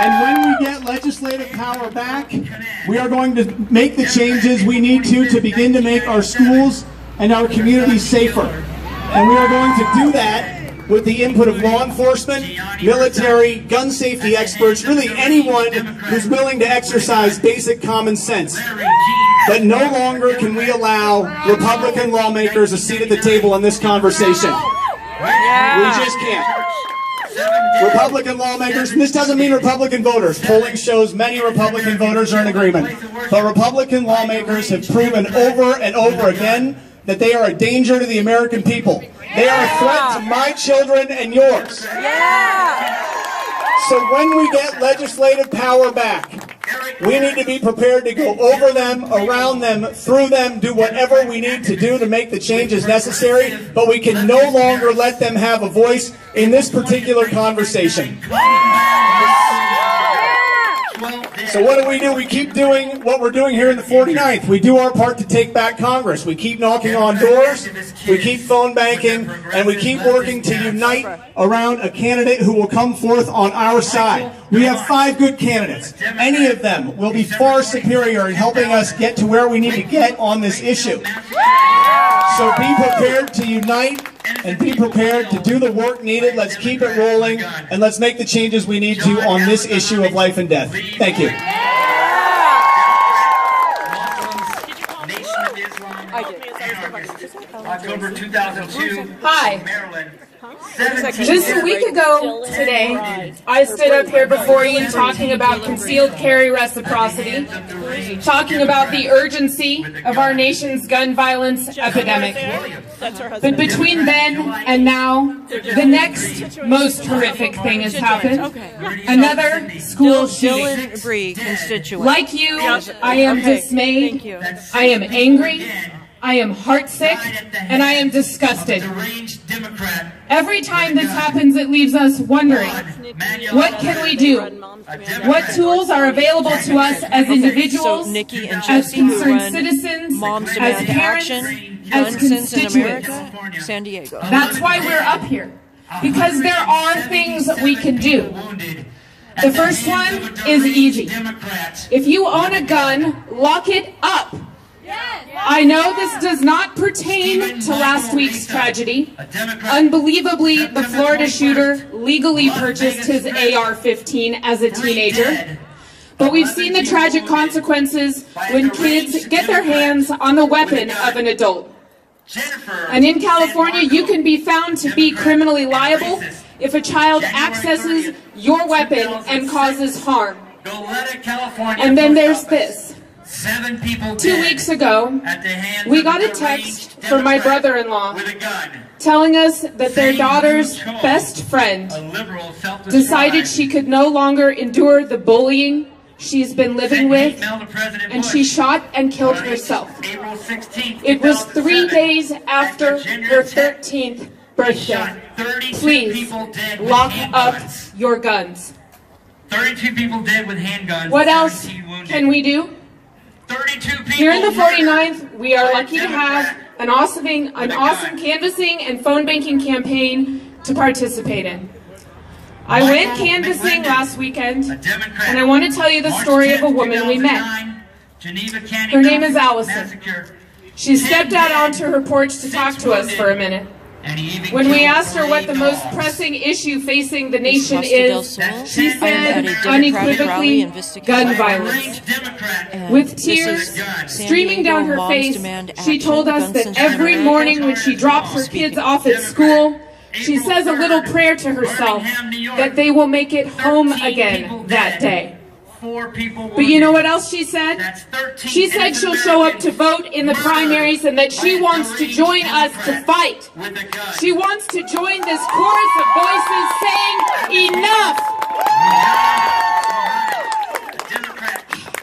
And when we get legislative power back, we are going to make the changes we need to begin to make our schools and our communities safer. And we are going to do that with the input of law enforcement, military, gun safety experts, really anyone who's willing to exercise basic common sense. But no longer can we allow Republican lawmakers a seat at the table in this conversation. We just can't. Republican lawmakers, and this doesn't mean Republican voters. Polling shows many Republican voters are in agreement. But Republican lawmakers have proven over and over again that they are a danger to the American people. They are a threat to my children and yours. So when we get legislative power back, we need to be prepared to go over them, around them, through them, do whatever we need to do to make the changes necessary, but we can no longer let them have a voice in this particular conversation. So what do? We keep doing what we're doing here in the 49th. We do our part to take back Congress. We keep knocking on doors, we keep phone banking, and we keep working to unite around a candidate who will come forth on our side. We have 5 good candidates. Any of them will be far superior in helping us get to where we need to get on this issue. So be prepared to unite and be prepared to do the work needed. Let's keep it rolling, and let's make the changes we need to on this issue of life and death. Thank you. October 2002. Hi. Maryland. Just a week ago today, I stood up here before you talking about concealed carry reciprocity, talking about the urgency of our nation's gun violence epidemic. But between then and now, the next most horrific thing has happened. Another school shooting. Like you, I am dismayed, I am angry, I am heartsick, and I am disgusted. Every time this happens, it leaves us wondering, what can we do? What tools are available to us as individuals, as concerned citizens, as parents, as constituents? That's why we're up here, because there are things that we can do. The first one is easy. If you own a gun, lock it up. I know this does not pertain to last week's tragedy. Unbelievably, the Florida shooter legally purchased his AR-15 as a teenager. But we've seen the tragic consequences when kids get their hands on the weapon of an adult. And in California, you can be found to be criminally liable if a child accesses your weapon and causes harm. And then there's this. 2 weeks ago, we got a text from my brother-in-law telling us that their daughter's best friend decided she could no longer endure the bullying she's been living with, and she shot and killed herself. It was 3 days after her 13th birthday. Please, lock up your guns. 32 people dead with handguns. What else can we do? Here in the 49th, we are lucky to have an awesome canvassing and phone banking campaign to participate in. I went canvassing last weekend, and I want to tell you the story of a woman we met. Her name is Allison. She stepped out onto her porch to talk to us for a minute. When we asked her what the most pressing issue facing the nation is, she said unequivocally, gun violence. With tears streaming down her face, she told us that every morning when she drops her kids off at school, she says a little prayer to herself that they will make it home again that day. But you know what else she said? She said she'll show up to vote in the primaries and that she wants to join us to fight. She wants to join this chorus of voices saying, enough!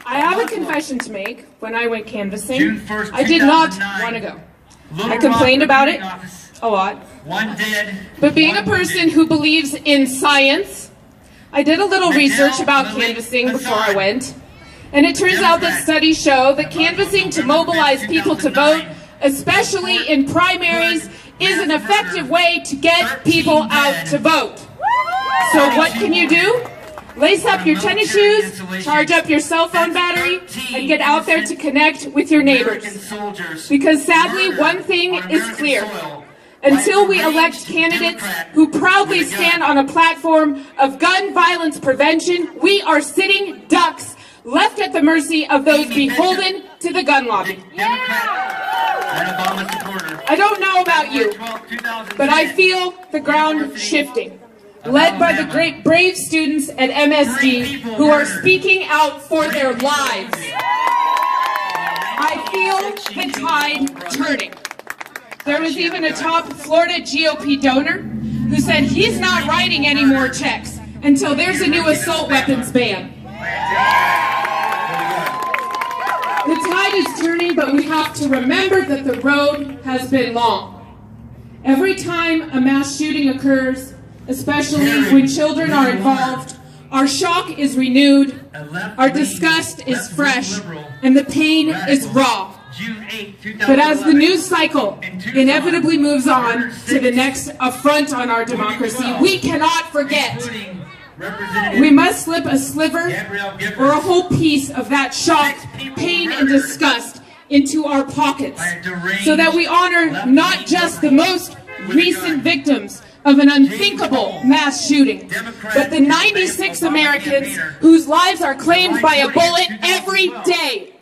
I have a confession to make. When I went canvassing, I did not want to go. I complained about it a lot. But being a person who believes in science, I did a little research about canvassing before I went, and it turns out that studies show that canvassing to mobilize people to vote, especially in primaries, is an effective way to get people out to vote. So what can you do? Lace up your tennis shoes, charge up your cell phone battery, and get out there to connect with your neighbors. Because sadly, one thing is clear. Until we elect candidates who proudly stand on a platform of gun violence prevention, we are sitting ducks, left at the mercy of those beholden to the gun lobby. I don't know about you, but I feel the ground shifting, led by the great brave students at MSD who are speaking out for their lives. I feel the tide turning. There was even a top Florida GOP donor who said he's not writing any more checks until there's a new assault weapons ban. The tide is turning, but we have to remember that the road has been long. Every time a mass shooting occurs, especially when children are involved, our shock is renewed, our disgust is fresh, and the pain is raw. But as the news cycle inevitably moves on to the next affront on our democracy, we cannot forget. We must slip a sliver or a whole piece of that shock, pain, and disgust into our pockets so that we honor not just the most recent victims of an unthinkable mass shooting, but the 96 Americans whose lives are claimed by a bullet every day.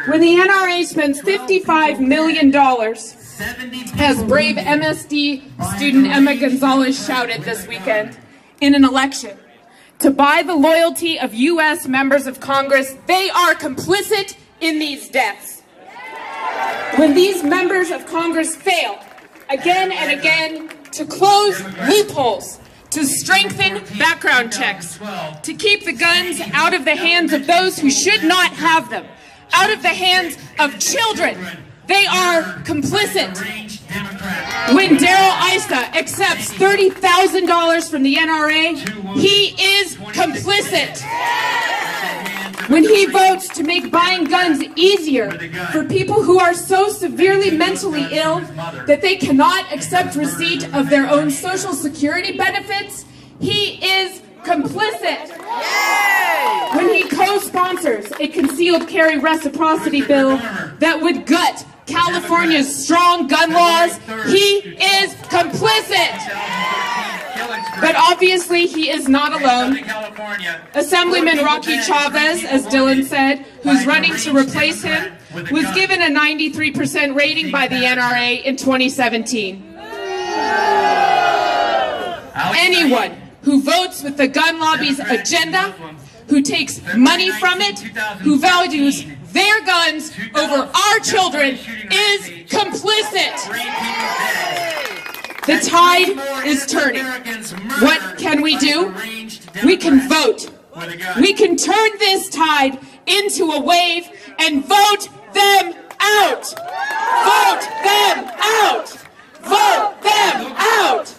When the NRA spends $55 million, as brave MSD student Emma Gonzalez shouted this weekend, in an election, to buy the loyalty of U.S. members of Congress, they are complicit in these deaths. When these members of Congress fail, again and again, to close loopholes, to strengthen background checks, to keep the guns out of the hands of those who should not have them, out of the hands of children, they are complicit. When Darrell Issa accepts $30,000 from the NRA, he is complicit. When he votes to make buying guns easier for people who are so severely mentally ill that they cannot accept receipt of their own Social Security benefits, he is complicit. When he co-sponsors a concealed carry reciprocity bill that would gut California's strong gun laws, he is complicit. But obviously he is not alone. Assemblyman Rocky Chavez, as Dylan said, who's running to replace him, was given a 93% rating by the NRA in 2017. Anyone who votes with the gun lobby's agenda, who takes money from it, who values their guns over our children, is complicit. The tide is turning. What can we do? We can vote. We can turn this tide into a wave and vote them out. Vote them out. Vote them out.